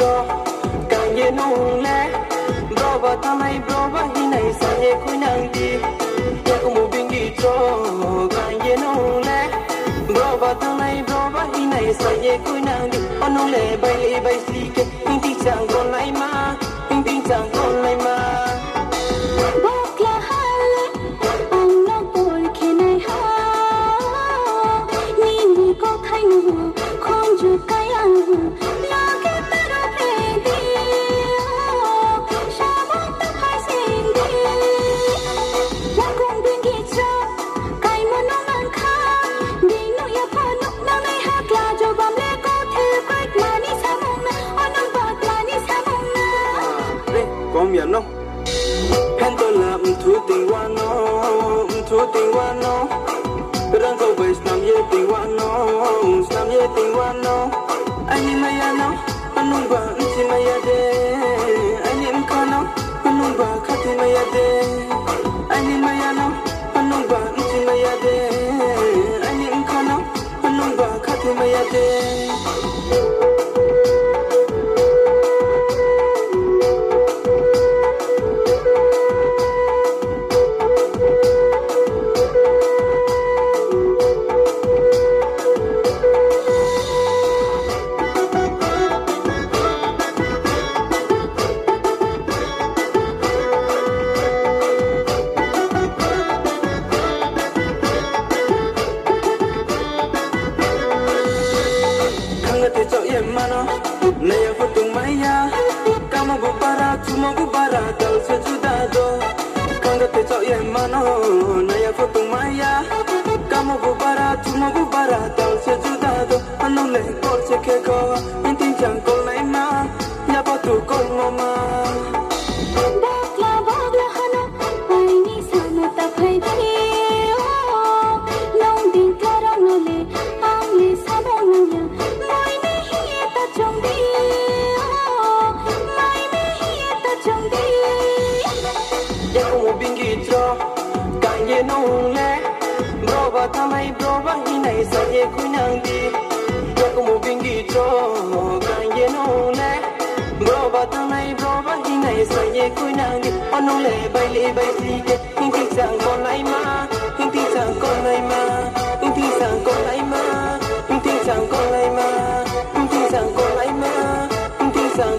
cho càng ye nung le bro ba ta mai bro ba hi này sa ye khoi nang đi ya ko mu bingi cho càng ye nung le bro ba ta mai bro ba hi này sa ye khoi nang đi nung le bay si ke ting ting chang con lại ma ting ting chang con lại ma miền nó, hắn tôi là thua tình hoa nó, răng câu về nam ye tình hoa nó, anh em mày nó, anh nung ba anh mày de, anh em khăn nó, anh nung ba khát mày de, anh em mày nó, anh nung ba anh mày de, anh em khăn nó, anh nung ba khát mày de. Naya fotung maya, kamu bubara dal sejudado. Kanga te cok ye mano, naya fotung maya, kamu bubara dal sejudado. Anu le kol sekeko, intin jang kol naima, ya batu kol mama. Bagla hana, aini sana tapai dia. Long din karang nole, angli sabang nole. Càng ye nung le, bro ba ta mai bro ba hi này sa ye khoi nang đi, cho có một bingi cho. Càng ye nung le, bro ba ta mai bro ba hi này sa ye khoi nang đi, nung le bay si ke, ting ting chang con lại ma, ting ting chang con lại ma, ting ting chang con lại ma, ting ting chang con lại ma, ting ting chang con lại ma, ting ting chang